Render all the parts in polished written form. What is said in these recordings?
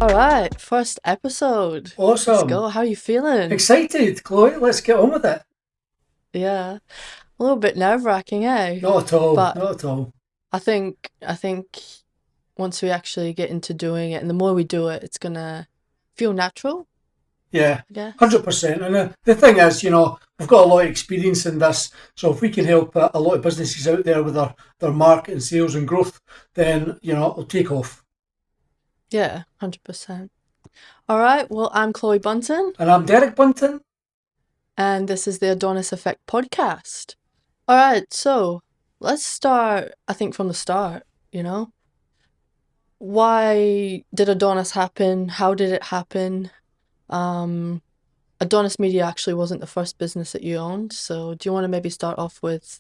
All right, first episode. Let's Awesome. go. How are you feeling? Excited, Chloe. Let's get on with it. Yeah, a little bit nerve-wracking, eh? Not at all. But Not at all. I think once we actually get into doing it, and the more we do it, it's gonna feel natural, Yeah, I guess. 100%. And the thing is, we've got a lot of experience in this. So if we can help a lot of businesses out there with their marketing, sales, and growth, then, it'll take off. Yeah, 100%. All right, well, I'm Chloe Bunton, And I'm Derek Bunton. and this is the Adonis Effect podcast. All right, so let's start, I think, from the start, you know? Why did Adonis happen? How did it happen? Um, Adonis Media actually wasn't the first business that you owned, so do you want to maybe start off with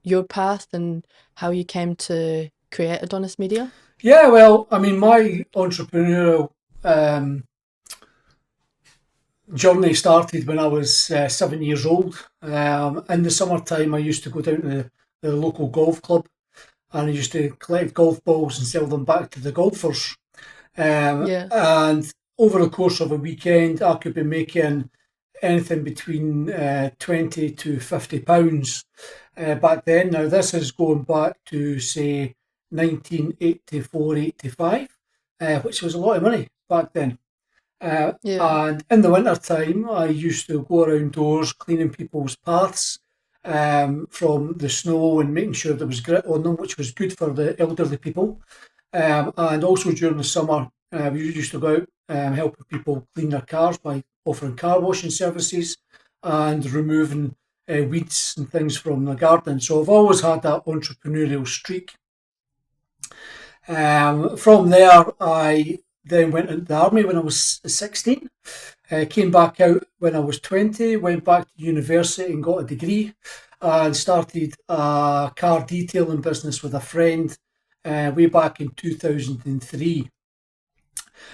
your path and how you came to create Adonis Media? Yeah, well, I mean, my entrepreneurial um, journey started when I was 7 years old. In the summertime, I used to go down to the local golf club and I used to collect golf balls and sell them back to the golfers. Yeah, And over the course of a weekend, I could be making anything between 20 to £50 back then. Now, this is going back to, say, 1984, 85, which was a lot of money back then. yeah, And in the winter time, I used to go around doors cleaning people's paths from the snow and making sure there was grit on them, which was good for the elderly people. And also during the summer, we used to go out helping people clean their cars by offering car washing services and removing weeds and things from the garden. So I've always had that entrepreneurial streak. From there, I then went into the army when I was 16. Came back out when I was 20, went back to university and got a degree and started a car detailing business with a friend way back in 2003.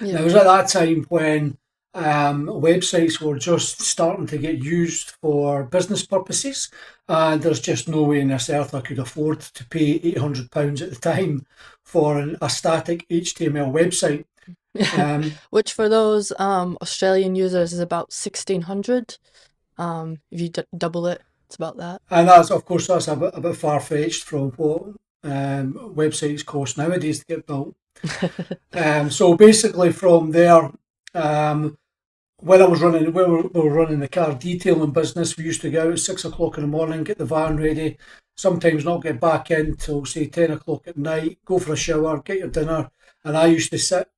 Now, it yeah. was at that time when websites were just starting to get used for business purposes, and there's just no way in this earth I could afford to pay £800 at the time for a static HTML website. Um, Which for those Australian users is about 1600. If you double it, it's about that. and that's, of course, that's a bit far fetched from what websites cost nowadays to get built. So basically, from there, um, when we were running the car detailing business, we used to go out at 6 o'clock in the morning, get the van ready, sometimes not get back in till say 10 o'clock at night, go for a shower, get your dinner, and I used to sit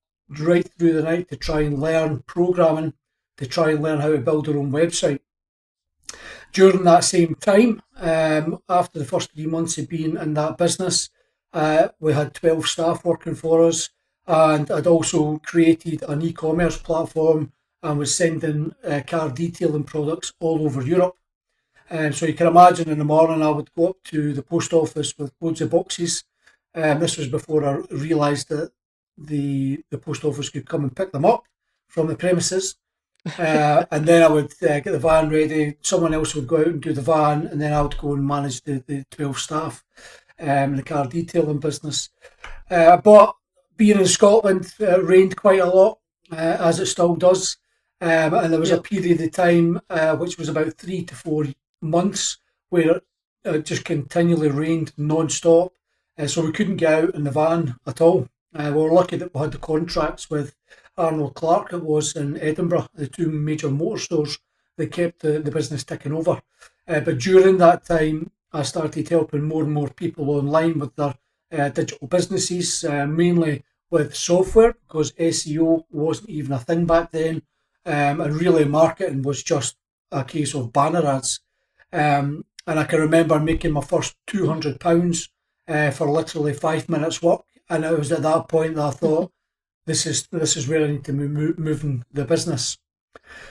right through the night to try and learn programming, to try and learn how to build our own website. During that same time, after the first 3 months of being in that business, we had 12 staff working for us, and I'd also created an e-commerce platform and was sending car detailing products all over Europe. And so you can imagine in the morning I would go up to the post office with loads of boxes. This was before I realised that the post office could come and pick them up from the premises. And then I would get the van ready. Someone else would go out and do the van, and then I would go and manage the 12 staff in the car detailing business. But being in Scotland, rained quite a lot, as it still does. And there was a Yep. period of time, which was about 3 to 4 months, where it just continually rained non-stop. So we couldn't get out in the van at all. We were lucky that we had the contracts with Arnold Clark, it was in Edinburgh, the two major motor stores that kept the business ticking over. But during that time, I started helping more and more people online with their digital businesses, mainly with software, because SEO wasn't even a thing back then. And really, marketing was just a case of banner ads. And I can remember making my first £200 for literally 5 minutes work. And it was at that point that I thought, this is where I need to be moving the business.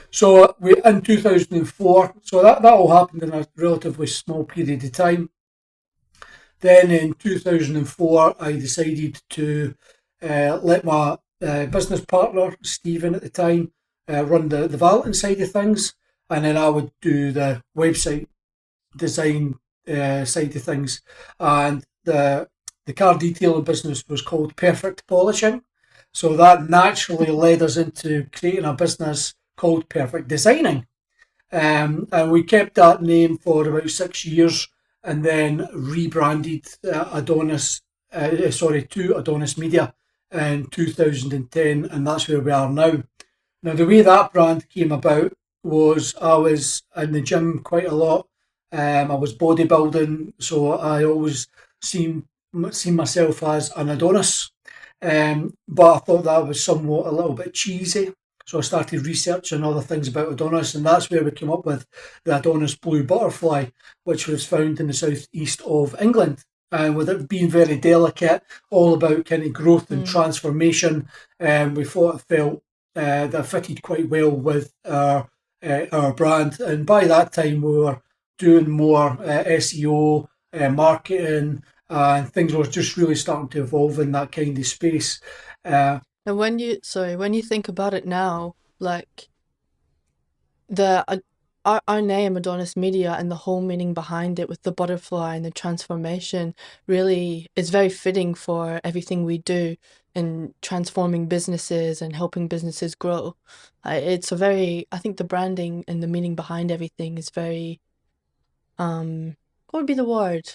So we in 2004. So that all happened in a relatively small period of time. Then in 2004, I decided to let my business partner Stephen at the time run the valeting side of things, and then I would do the website design side of things, and the car detailing business was called Perfect Polishing. So that naturally led us into creating a business called Perfect Designing. And we kept that name for about 6 years and then rebranded to Adonis Media in 2010, and that's where we are now. Now, the way that brand came about was I was in the gym quite a lot. I was bodybuilding, so I always seen seen myself as an Adonis. But I thought that was somewhat a little bit cheesy. So I started researching other things about Adonis, and that's where we came up with the Adonis blue butterfly, which was found in the southeast of England. And with it being very delicate, all about kind of growth and Mm. transformation, we thought it felt that fitted quite well with our brand. And by that time, we were doing more SEO, marketing, and things were just really starting to evolve in that kind of space. Uh, And when you think about it now, like the our name Adonis Media and the whole meaning behind it with the butterfly and the transformation really is very fitting for everything we do in transforming businesses and helping businesses grow. It's a very, I think the branding and the meaning behind everything is very, what would be the word?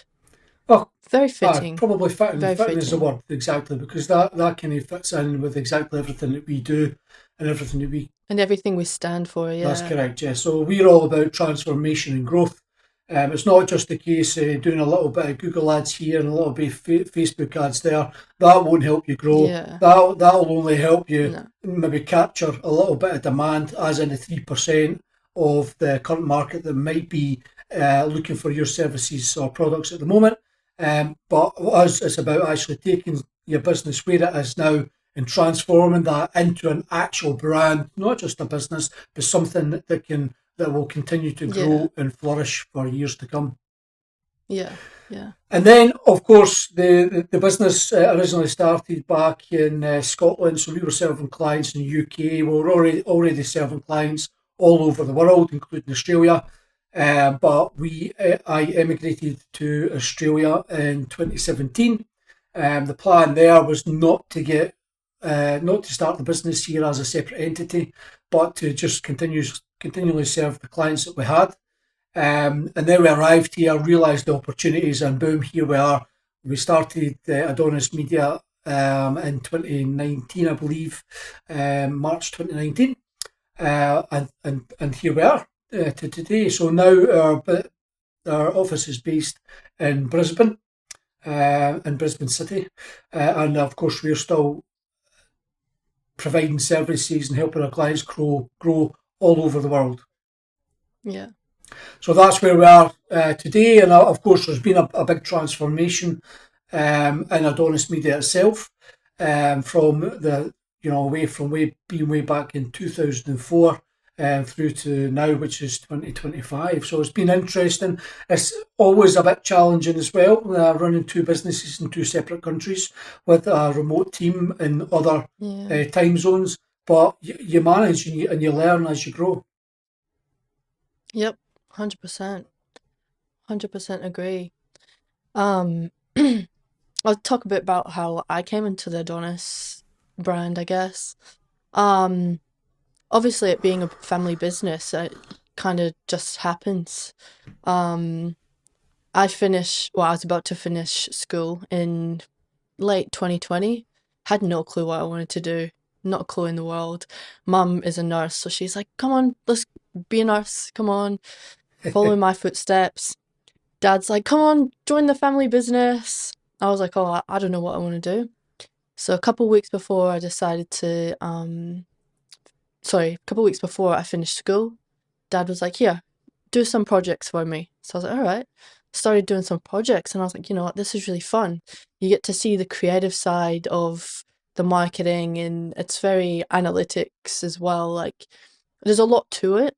well, Very fitting, probably fitting. very Fitting is the fitting. word exactly because that kind of fits in with exactly everything that we do and everything that we. And everything we stand for, That's yeah. correct, yeah. So we're all about transformation and growth. It's not just the case doing a little bit of Google ads here and a little bit of Facebook ads there. That won't help you grow. Yeah. That'll only help you No. maybe capture a little bit of demand, as in the 3% of the current market that might be looking for your services or products at the moment. But us, it's about actually taking your business where it is now and transforming that into an actual brand, not just a business, but something that will continue to Yeah. grow and flourish for years to come. Yeah. Yeah. And then, of course, the business originally started back in Scotland, so we were serving clients in the UK. We were already serving clients all over the world, including Australia. But I emigrated to Australia in 2017. The plan there was not to start the business here as a separate entity, but to just continually serve the clients that we had. And then we arrived here, realised the opportunities, and boom, here we are. We started Adonis Media in 2019, I believe, March 2019, and here we are to today. So now our office is based in Brisbane City, and of course we're still providing services and helping our clients grow all over the world. Yeah. So that's where we are today. And of course, there's been a big transformation in Adonis Media itself, from the away from way back in 2004. Through to now, which is 2025. So it's been interesting. It's always a bit challenging as well, running two businesses in two separate countries with a remote team in other Yeah. time zones. But you manage and you learn as you grow. Yep. 100%. 100% agree. Um, I'll talk a bit about how I came into the Adonis brand, I guess. Um, Obviously, it being a family business, it kind of just happens. Um, I was about to finish school in late 2020. Had no clue what I wanted to do. Not a clue in the world. Mum is a nurse, so she's like, come on, let's be a nurse. Come on, follow in my footsteps. Dad's like, come on, join the family business. I was like, oh, I don't know what I want to do. So a couple weeks before I decided to, sorry, a couple weeks before I finished school, Dad was like, here, do some projects for me. So I was like, all right. Started doing some projects and I was like, you know what, this is really fun. You get to see the creative side of the marketing and it's very analytics as well. Like there's a lot to it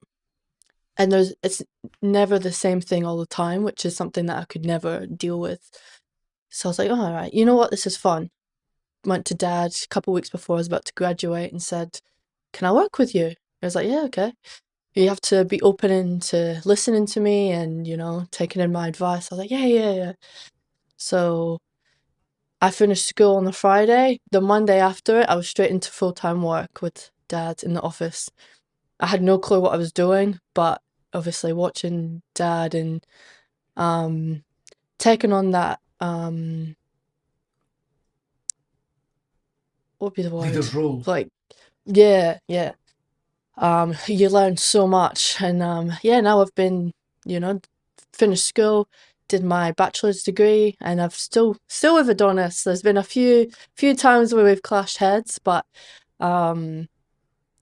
and it's never the same thing all the time, which is something that I could never deal with. So I was like, oh, all right, you know what, this is fun. Went to Dad a couple weeks before I was about to graduate and said, can I work with you? I was like, yeah, okay. you have to be open to listening to me and, taking in my advice. I was like, yeah, yeah, yeah. So I finished school on the Friday. The Monday after it, I was straight into full-time work with dad in the office. I had no clue what I was doing, but obviously watching dad and um taking on that what would be the word? Leader's role. Like, yeah, yeah. You learn so much, and yeah, now I've been, you know, finished school, did my bachelor's degree, and I've still with Adonis. There's been a few times where we've clashed heads, but um,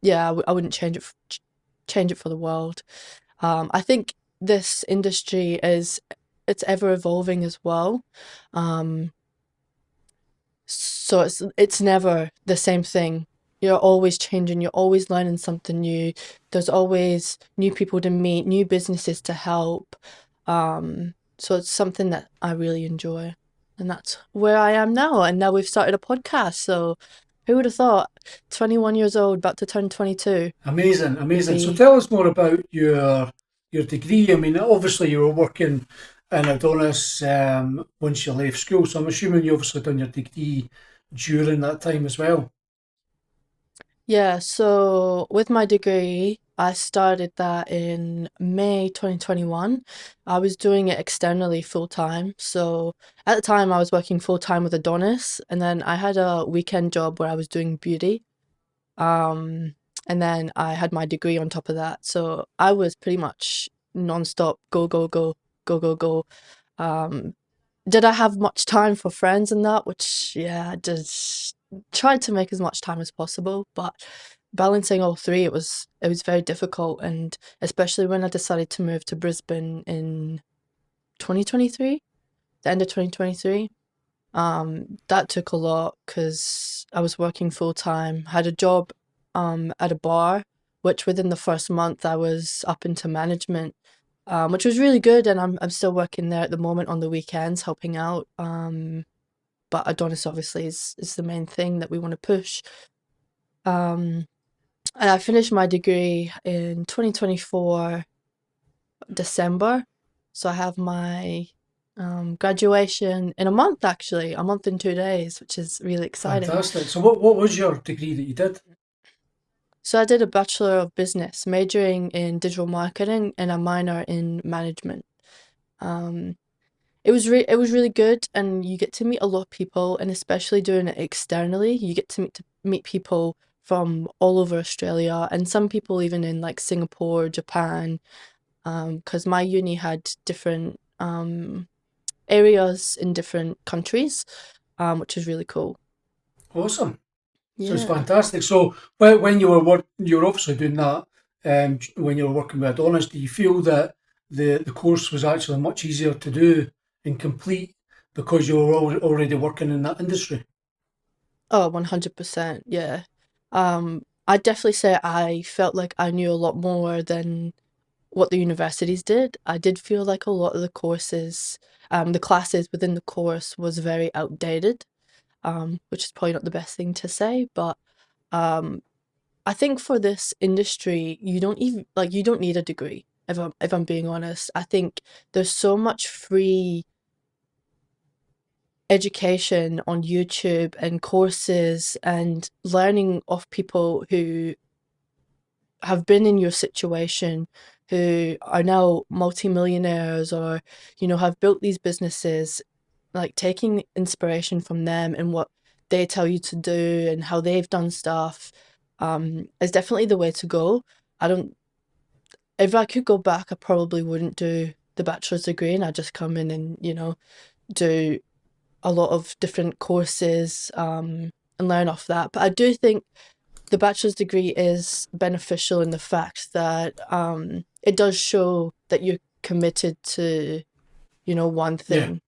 yeah, I wouldn't change it for the world. I think this industry it's ever evolving as well. Um, so it's never the same thing. You're always changing, you're always learning something new. There's always new people to meet, new businesses to help. So it's something that I really enjoy. And that's where I am now. And now we've started a podcast. So who would have thought 21 years old, about to turn 22, Amazing, would amazing. So be. tell us more about your degree. I mean, obviously you were working in Adonis once you left school, so I'm assuming you obviously done your degree during that time as well. Yeah, so with my degree, I started that in May 2021. I was doing it externally full time. So at the time, I was working full time with Adonis, and then I had a weekend job where I was doing beauty. Um, and then I had my degree on top of that. So I was pretty much non-stop, go, go, go, go, go, go. Um, did I have much time for friends and that? Which, yeah, I just tried to make as much time as possible, but balancing all three, it was very difficult, and especially when I decided to move to Brisbane in 2023, the end of 2023. That took a lot because I was working full time, had a job at a bar, which within the first month I was up into management, which was really good, and I'm still working there at the moment on the weekends, helping out. But Adonis obviously is the main thing that we want to push. Um, and I finished my degree in 2024 December, so I have my graduation in a month, actually, a month and 2 days, which is really exciting. Fantastic. So what was your degree that you did? So I did a Bachelor of Business, majoring in digital marketing and a minor in management. Um, it was really good, and you get to meet a lot of people, and especially doing it externally, you get to meet people from all over Australia, and some people even in like Singapore, Japan, because my uni had different areas in different countries, which is really cool. Awesome. So it's Yeah. fantastic. So when you were obviously doing that when you were working with Adonis. Do you feel that the course was actually much easier to do and complete because you were already working in that industry? Oh, 100%. Yeah. I'd definitely say I felt like I knew a lot more than what the universities did. I did feel like a lot of the classes within the course was very outdated, which is probably not the best thing to say, but um, I think for this industry, you don't need a degree. If I'm being honest, I think there's so much free education on YouTube and courses and learning off people who have been in your situation, who are now multimillionaires or, have built these businesses, like taking inspiration from them and what they tell you to do and how they've done stuff, is definitely the way to go. I don't, if I could go back, I probably wouldn't do the bachelor's degree and I'd just come in and, do a lot of different courses, and learn off that. But I do think the bachelor's degree is beneficial in the fact that it does show that you're committed to, one Yeah, thing.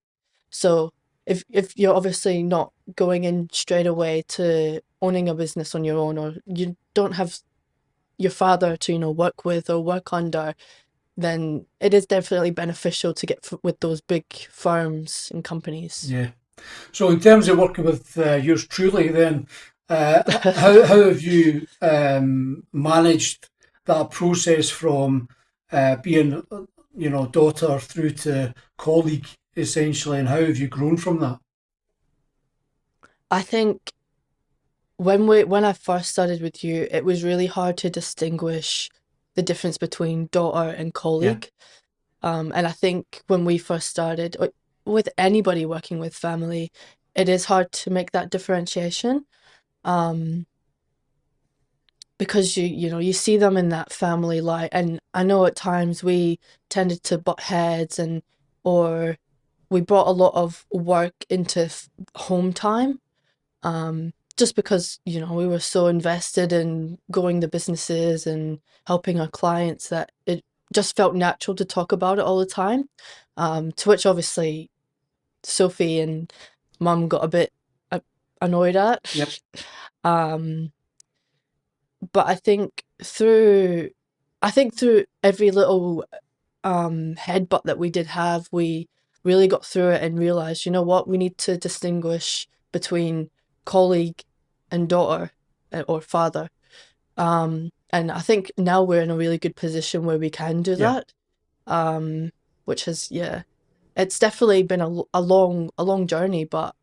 So if you're obviously not going in straight away to owning a business on your own, or you don't have your father to, work with or work under, then it is definitely beneficial to get with those big firms and companies. yeah. So in terms of working with yours truly, then how have you managed that process from being, daughter through to colleague essentially, and how have you grown from that? I think when I first started with you, it was really hard to distinguish the difference between daughter and Yeah, colleague. And I think when we first started, with anybody working with family, it is hard to make that differentiation. Um, because you see them in that family light, and I know at times we tended to butt heads, and or we brought a lot of work into home time, just because we were so invested in growing the businesses and helping our clients that it just felt natural to talk about it all the time, to which obviously Sophie and mum got a bit annoyed at. yep, um but I think through every little headbutt that we did have, we really got through it and realized, you know what, we need to distinguish between colleague and daughter, or father. And I think now we're in a really good position where we can do yeah, that. Um, which has, yeah, it's definitely been a long journey, but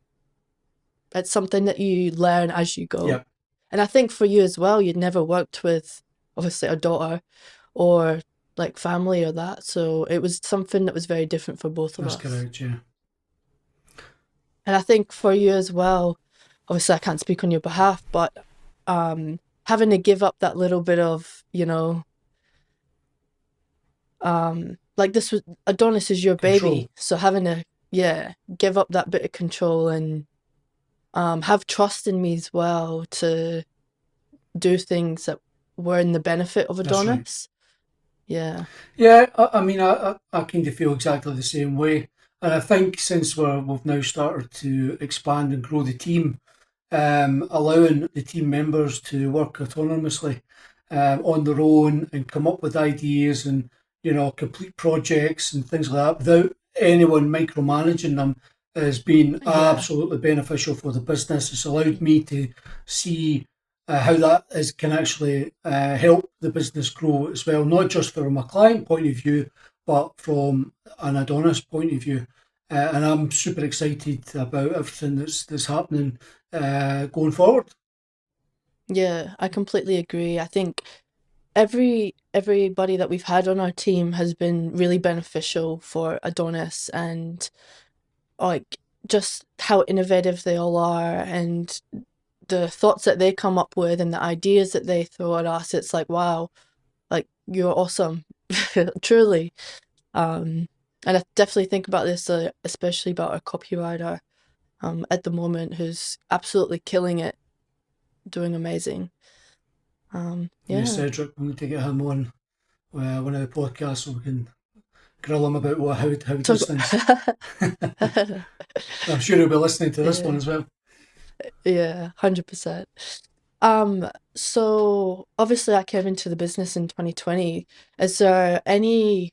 it's something that you learn as you go. yep. And I think for you as well, you'd never worked with obviously a daughter or like family or that. So it was something that was very different for both of That's us. correct. Yeah, And I think for you as well, obviously I can't speak on your behalf, but having to give up that little bit of, like this was Adonis is your control. baby. So having to, yeah, give up that bit of control and have trust in me as well to do things that were in the benefit of That's right. Adonis. Yeah. Yeah, I mean, I kind of feel exactly the same way. And I think since we've now started to expand and grow the team, allowing the team members to work autonomously on their own and come up with ideas and, complete projects and things like that without anyone micromanaging them has been Yeah. absolutely beneficial for the business. It's allowed me to see how that can actually help the business grow as well, not just from a client point of view, but from an Adonis point of view. And I'm super excited about everything that's happening going forward. Yeah, I completely agree. I think everybody that we've had on our team has been really beneficial for Adonis, and like just how innovative they all are, and the thoughts that they come up with and the ideas that they throw at us. It's like, wow, like you're awesome. Truly. And I definitely think about this, especially about our copywriter at the moment, who's absolutely killing it, doing amazing. Yes, Yeah. Cedric, we need to get him on one of the podcasts so we can grill him about how he Talk does things. about I'm sure he'll be listening to this one yeah, as well. yeah, 100%. So obviously I came into the business in 2020. Is there any,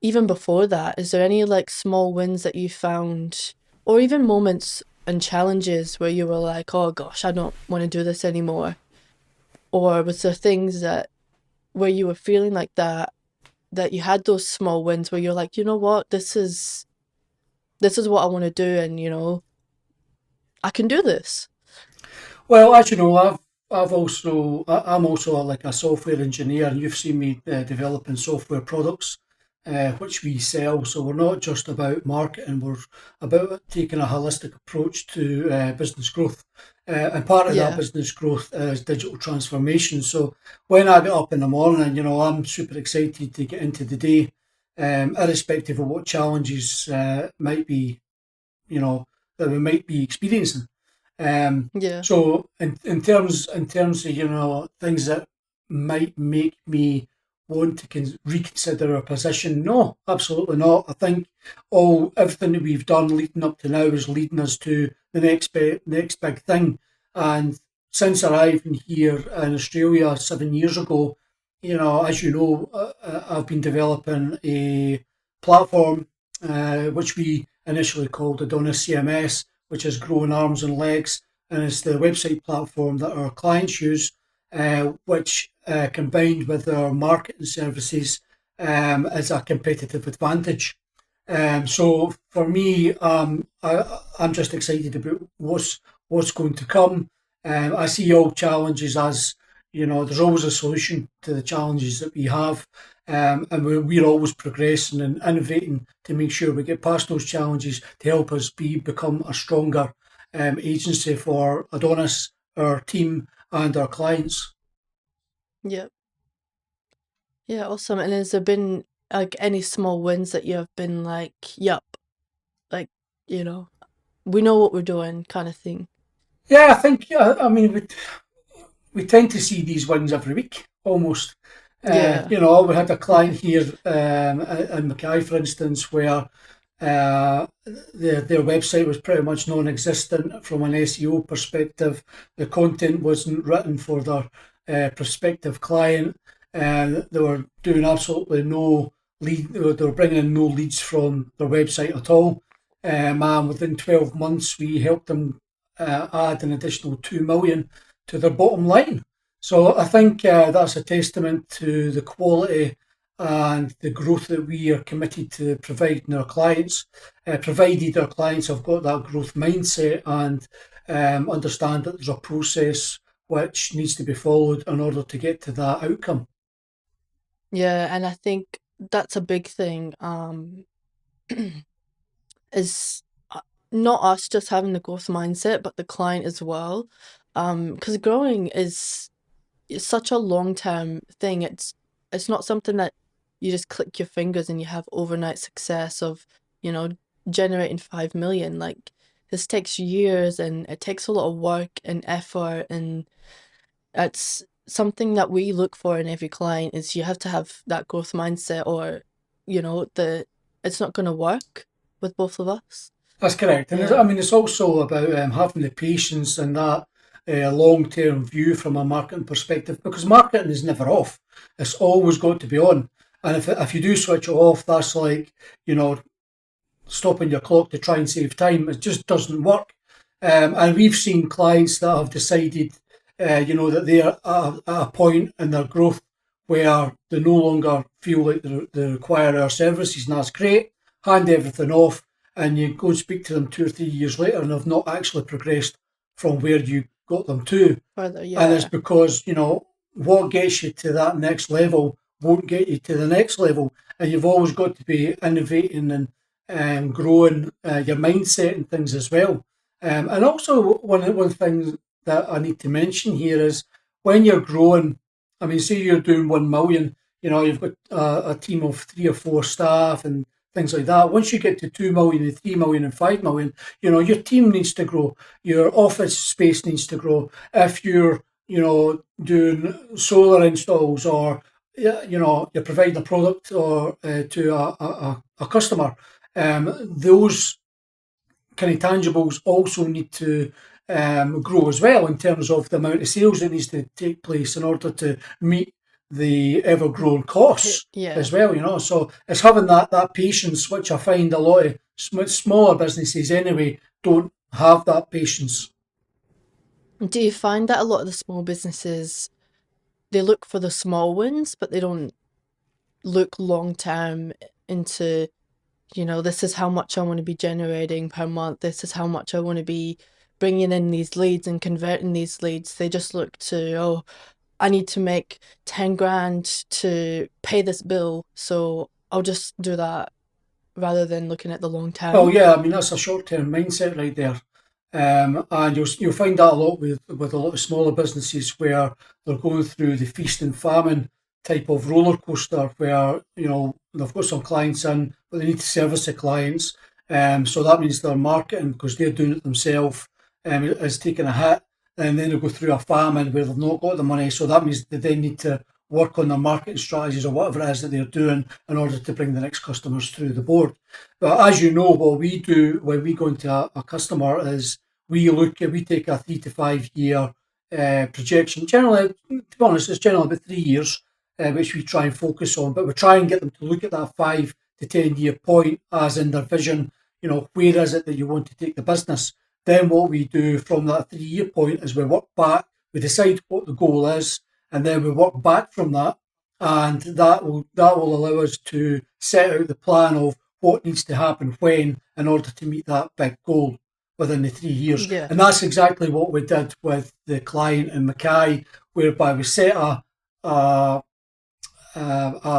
even before that, is there any like small wins that you found, or even moments and challenges where you were like, oh gosh, I don't want to do this anymore? Or was there things that where you were feeling like that you had those small wins where you're like, you know what, this is what I want to do, and I can do this. Well, as you know, I'm also like a software engineer, and you've seen me developing software products, which we sell. So we're not just about marketing; we're about taking a holistic approach to business growth. And part of that Yeah, business growth is digital transformation. So when I get up in the morning, I'm super excited to get into the day, irrespective of what challenges might be, you know, that we might be experiencing. Um, yeah, so in terms of things that might make me want to reconsider our position, no, absolutely not. I think all everything that we've done leading up to now is leading us to the next big thing. And since arriving here in Australia 7 years ago, as you know, I've been developing a platform which we initially called Adonis CMS, which has grown arms and legs, and it's the website platform that our clients use, which combined with our marketing services is a competitive advantage. So for me, I'm just excited about what's going to come. I see all challenges as, there's always a solution to the challenges that we have, and we're always progressing and innovating to make sure we get past those challenges to help us become a stronger agency for Adonis, our team, and our clients. Yeah. Yeah, awesome. And has there been like any small wins that you have been like, yup, like, you know, we know what we're doing kind of thing? Yeah, I think. I mean, we tend to see these wins every week, almost. Yeah. We had a client here in Mackay, for instance, where their website was pretty much non-existent from an SEO perspective. The content wasn't written for their prospective client. They were doing absolutely no lead. They were bringing in no leads from their website at all. And within 12 months, we helped them add an additional 2 million to their bottom line. So I think that's a testament to the quality and the growth that we are committed to providing our clients, provided our clients have got that growth mindset and understand that there's a process which needs to be followed in order to get to that outcome. Yeah, and I think that's a big thing, is not us just having the growth mindset, but the client as well. Because growing is it's such a long-term thing. It's not something that you just click your fingers and you have overnight success of, you know, generating 5 million. Like this takes years and it takes a lot of work and effort, and it's something that we look for in every client is you have to have that growth mindset or, the it's not gonna work with both of us. That's correct. And Yeah, it's also about having the patience and that long term view from a marketing perspective, because marketing is never off. It's always got to be on. And if you do switch it off, that's like, you know, stopping your clock to try and save time. It just doesn't work. And we've seen clients that have decided, that they are at a point in their growth where they no longer feel like they require our services, and that's great. Hand everything off, and you go and speak to them 2 or 3 years later, and have not actually progressed from where you got them to. further, And it's yeah. because, what gets you to that next level won't get you to the next level. And you've always got to be innovating and growing your mindset and things as well. And also, one thing that I need to mention here is when you're growing, I mean, say you're doing 1 million, you've got a team of 3 or 4 staff and things like that. Once you get to 2 million and 3 million and 5 million, your team needs to grow, your office space needs to grow. If you're, doing solar installs, or you're providing a product or to a customer, those kind of tangibles also need to grow as well in terms of the amount of sales that needs to take place in order to meet the ever growing costs Yeah. as well. So it's having that patience, which I find a lot of smaller businesses anyway don't have that patience. Do you find that a lot of the small businesses, they look for the small wins, but they don't look long term into, this is how much I want to be generating per month. This is how much I want to be bringing in these leads and converting these leads. They just look to, oh, I need to make 10 grand to pay this bill. So I'll just do that rather than looking at the long Well, term. yeah, I mean that's a short-term mindset right there, and you'll find that a lot with a lot of smaller businesses where they're going through the feast and famine type of roller coaster, where they've got some clients in, but they need to service the clients, so that means their marketing, because they're doing it themselves, is taking a hit, and then they go through a famine where they've not got the money, so that means they then need to work on their marketing strategies or whatever it is that they're doing in order to bring the next customers through the board. But as you know, what we do when we go into a customer is we take a 3 to 5 year projection. Generally, to be honest, it's generally about 3 years, which we try and focus on. But we try and get them to look at that 5 to 10 year point, as in their vision. Where is it that you want to take the business? Then what we do from that 3 year point is we work back, we decide what the goal is, and then we work back from that, and that will allow us to set out the plan of what needs to happen when in order to meet that big goal within the 3 years. Yeah. And that's exactly what we did with the client in Mackay, whereby we set a, a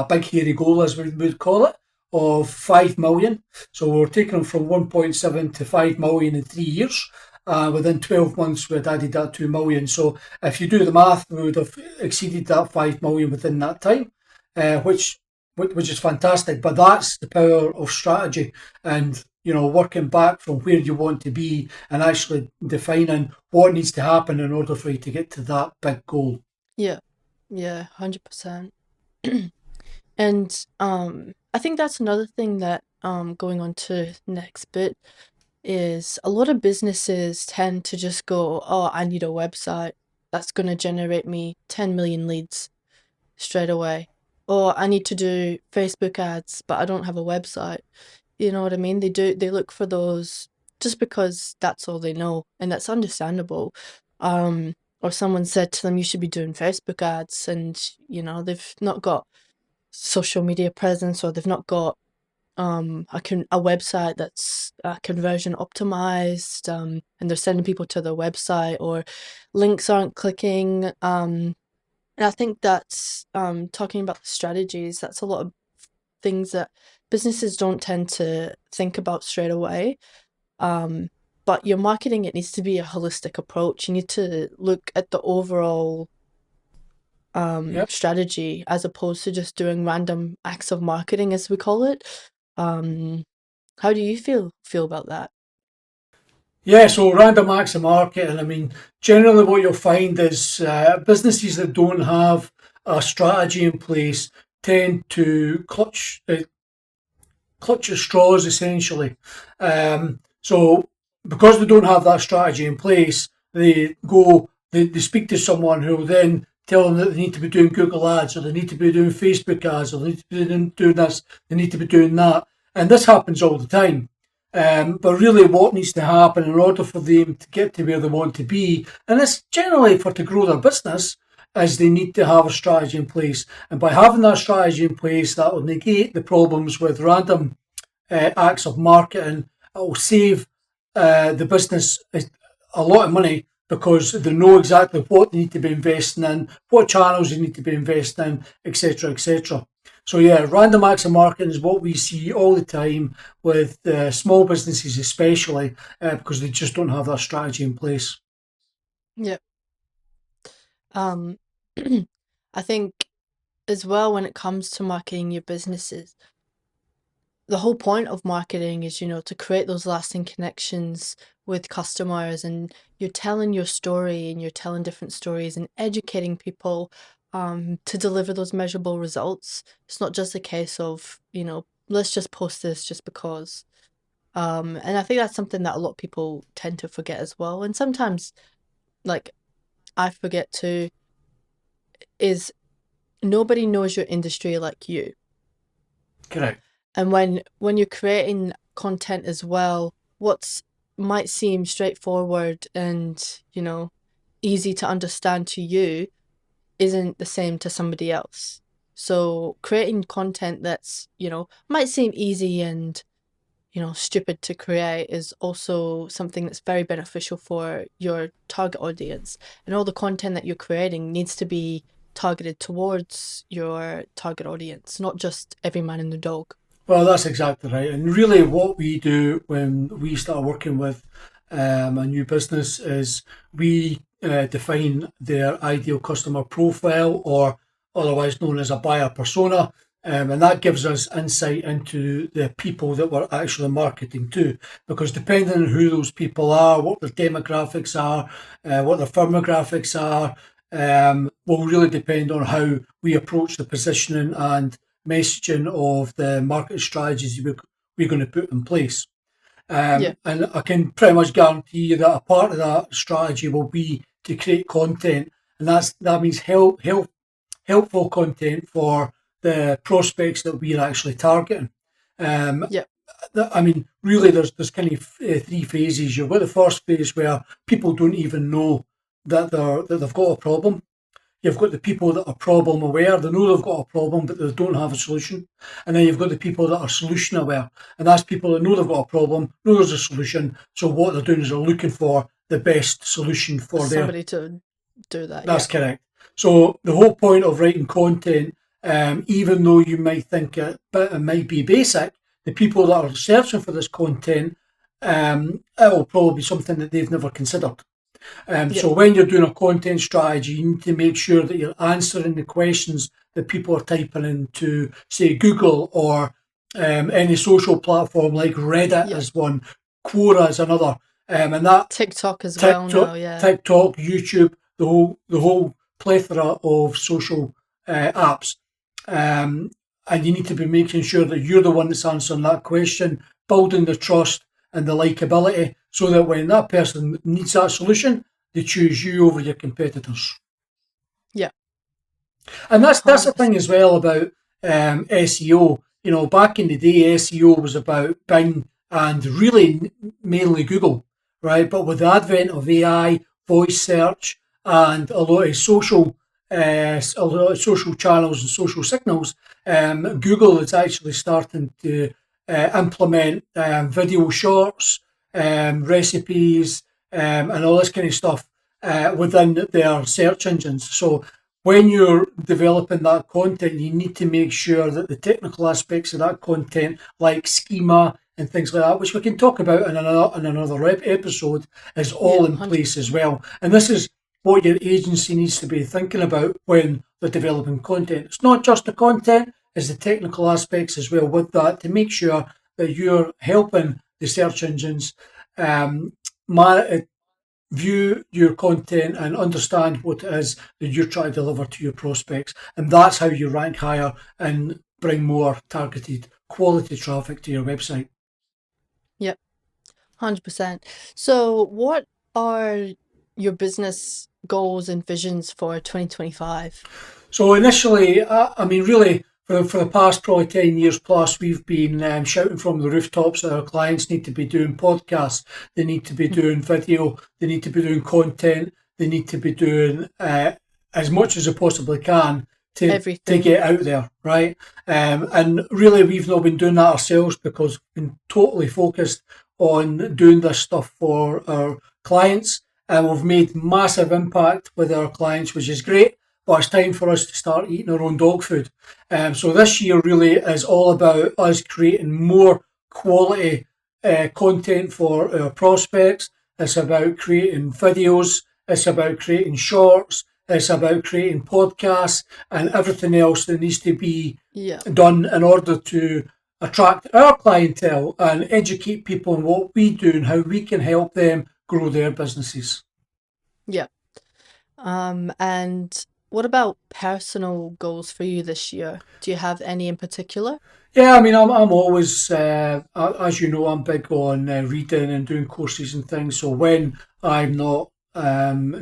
big hairy goal, as we would call it, of 5 million. So we were taking them from 1.7 to 5 million in 3 years. Within 12 months, we had added that 2 million. So if you do the math, we would have exceeded that 5 million within that time, which is fantastic. But that's the power of strategy, and working back from where you want to be and actually defining what needs to happen in order for you to get to that big goal. Yeah. Yeah, 100%. And I think that's another thing that going on to next bit is a lot of businesses tend to just go, oh, I need a website that's going to generate me 10 million leads straight away. Or I need to do Facebook ads, but I don't have a website. You know what I mean? They look for those just because that's all they know, and that's understandable. Or someone said to them, you should be doing Facebook ads, and they've not got social media presence, or they've not got a website that's conversion optimized, and they're sending people to their website, or links aren't clicking. And I think that's talking about the strategies. That's a lot of things that businesses don't tend to think about straight away. Um, but your marketing, it needs to be a holistic approach. You need to look at the overall Yep. strategy, as opposed to just doing random acts of marketing, as we call it. Um, how do you feel about that? Yeah, so random acts of marketing. I mean, generally what you'll find is businesses that don't have a strategy in place tend to clutch at straws essentially. So because they don't have that strategy in place, they speak to someone who will then tell them that they need to be doing Google ads, or they need to be doing Facebook ads, or they need to be doing this, they need to be doing that. And this happens all the time. But really what needs to happen in order for them to get to where they want to be, and it's generally for to grow their business, is they need to have a strategy in place. And by having that strategy in place, that will negate the problems with random acts of marketing. It will save the business a lot of money because they know exactly what they need to be investing in, what channels they need to be investing in, etc., etc. So yeah, random acts of marketing is what we see all the time with small businesses, especially because they just don't have that strategy in place. Yeah. Um, I think as well, when it comes to marketing your businesses, the whole point of marketing is, to create those lasting connections with customers, and you're telling your story, and you're telling different stories and educating people to deliver those measurable results. It's not just a case of, let's just post this just because. And I think that's something that a lot of people tend to forget as well. And sometimes, like, I forget too, is nobody knows your industry like you. Correct. And when you're creating content as well, what's might seem straightforward and, easy to understand to you isn't the same to somebody else. So creating content that's, might seem easy and, stupid to create is also something that's very beneficial for your target audience. And all the content that you're creating needs to be targeted towards your target audience, not just every man and their dog. Well, that's exactly right. And really, what we do when we start working with a new business is we define their ideal customer profile, or otherwise known as a buyer persona. And that gives us insight into the people that we're actually marketing to. Because depending on who those people are, what their demographics are, what their firmographics are, will really depend on how we approach the positioning and messaging of the market strategies we're going to put in place. Yeah, And I can pretty much guarantee you that a part of that strategy will be to create content, and that means helpful content for the prospects that we're actually targeting. Um, yeah, I mean, really, there's kind of three phases. You've got the first phase where people don't even know that they've got a problem. You've got the people that are problem aware. They know they've got a problem, but they don't have a solution. And then you've got the people that are solution aware. And that's people that know they've got a problem, know there's a solution. So what they're doing is they're looking for the best solution for their. Somebody to do that. That's Yeah. correct. So the whole point of writing content, even though you might think it might be basic, the people that are searching for this content, it will probably be something that they've never considered. Yeah. So when you're doing a content strategy, you need to make sure that you're answering the questions that people are typing into, say, Google or any social platform like Reddit Yeah. is one, Quora is another, and that TikTok as well TikTok, now. Yeah. TikTok, YouTube, the whole plethora of social apps, um, and you need to be making sure that you're the one that's answering that question, building the trust and the likability, so that when that person needs that solution, they choose you over your competitors. Yeah. And that's the thing 100%. as well about SEO. You know, back in the day, SEO was about Bing and really mainly Google, right? But with the advent of AI, voice search, and a lot of social channels and social signals, Google is actually starting to implement video shorts, recipes, and all this kind of stuff within their search engines. So when you're developing that content, you need to make sure that the technical aspects of that content, like schema and things like that, which we can talk about in another episode, is Yeah. all in place as 100%. well. And this is what your agency needs to be thinking about when they're developing content. It's not just the content, it's the technical aspects as well with that to make sure that you're helping the search engines um, view your content and understand what it is that you're trying to deliver to your prospects. And that's how you rank higher and bring more targeted quality traffic to your website. Yeah. 100%. So, what are your business goals and visions for 2025? So initially, I mean, really, for the past probably 10 years plus, we've been shouting from the rooftops that our clients need to be doing podcasts, they need to be doing video, they need to be doing content, they need to be doing as much as they possibly can to Everything. get out there, right? And really, we've not been doing that ourselves because we've been totally focused on doing this stuff for our clients. And we've made massive impact with our clients, which is great, but it's time for us to start eating our own dog food. So this year really is all about us creating more quality content for our prospects. It's about creating videos. It's about creating shorts. It's about creating podcasts and everything else that needs to be Yeah. done in order to attract our clientele and educate people on what we do and how we can help them grow their businesses. Yeah. And what about personal goals for you this year? Do you have any in particular? Yeah, I mean, I'm always, as you know, I'm big on reading and doing courses and things. So when I'm not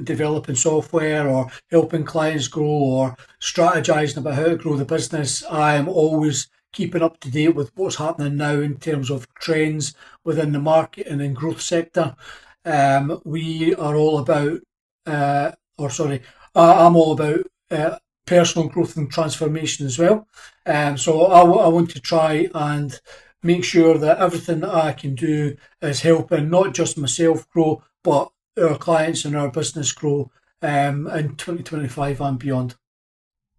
developing software or helping clients grow or strategizing about how to grow the business, I'm always keeping up to date with what's happening now in terms of trends within the market and in growth sector. We are all about, or sorry, I'm all about personal growth and transformation as well. So I want to try and make sure that everything that I can do is helping not just myself grow, but our clients and our business grow in 2025 and beyond.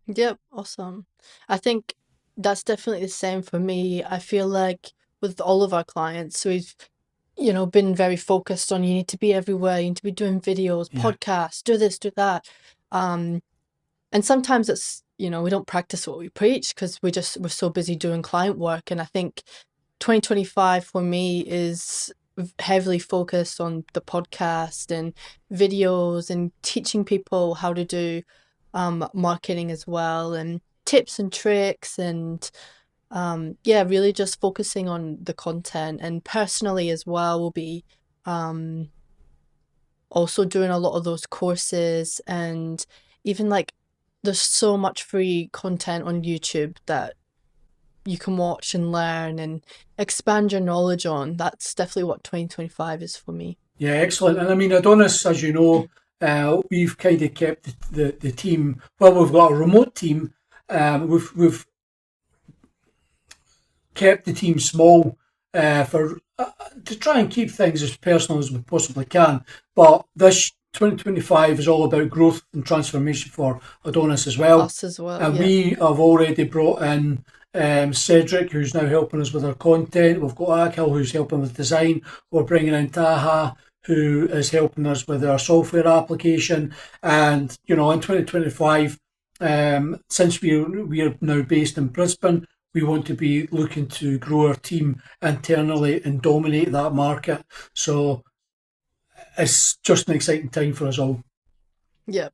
Yep, awesome. I think that's definitely the same for me. I feel like with all of our clients, we've, been very focused on you need to be everywhere, you need to be doing videos, Yeah, podcasts, do this, do that. Um, and sometimes it's, we don't practice what we preach because we're so busy doing client work. And I think 2025 for me is heavily focused on the podcast and videos and teaching people how to do marketing as well and tips and tricks and yeah, really just focusing on the content. And personally as well will be um, also doing a lot of those courses and even like there's so much free content on YouTube that you can watch and learn and expand your knowledge on. That's definitely what 2025 is for me. yeah, excellent. And I mean, Adonis, as you know, we've kind of kept the team. Well, we've got a remote team. We've kept the team small for to try and keep things as personal as we possibly can. But this 2025 is all about growth and transformation for Adonis as well. Us as well, And yeah. we have already brought in Cedric, who's now helping us with our content. We've got Akhil, who's helping with design. We're bringing in Taha, who is helping us with our software application. And, you know, in 2025, since we're now based in Brisbane, we want to be looking to grow our team internally and dominate that market. So it's just an exciting time for us all. Yeah.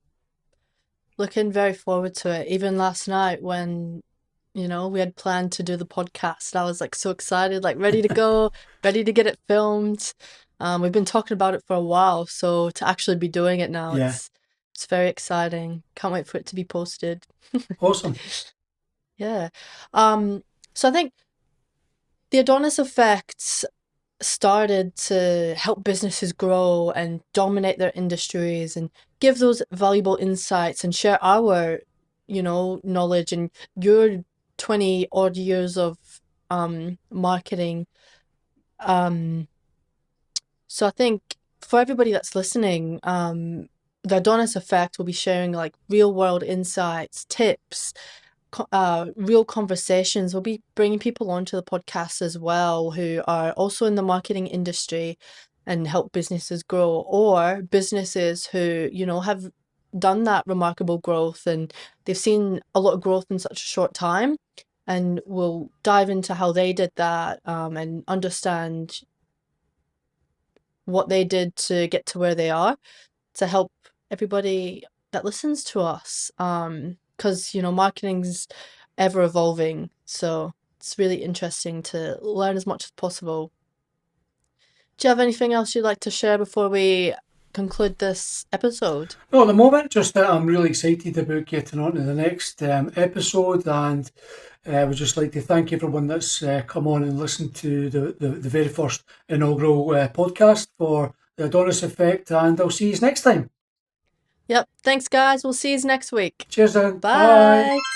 Looking very forward to it. Even last night when, we had planned to do the podcast, I was like so excited, like ready to go, ready to get it filmed. We've been talking about it for a while, so to actually be doing it now, Yeah, it's very exciting. Can't wait for it to be posted. awesome. Yeah. So I think the Adonis Effect started to help businesses grow and dominate their industries and give those valuable insights and share our, knowledge and your 20 odd years of marketing. Um, so I think for everybody that's listening, the Adonis Effect will be sharing like real world insights, tips, real conversations. We'll be bringing people onto the podcast as well who are also in the marketing industry and help businesses grow, or businesses who, have done that remarkable growth and they've seen a lot of growth in such a short time. And we'll dive into how they did that and understand what they did to get to where they are to help everybody that listens to us. Because, marketing's ever evolving. So it's really interesting to learn as much as possible. Do you have anything else you'd like to share before we conclude this episode? No, at the moment, just that I'm really excited about getting on to the next episode, and I would just like to thank everyone that's come on and listened to the very first inaugural podcast for the Adonis Effect, and I'll see you next time. Yep. Thanks, guys. We'll see you next week. Cheers then. Bye. Bye.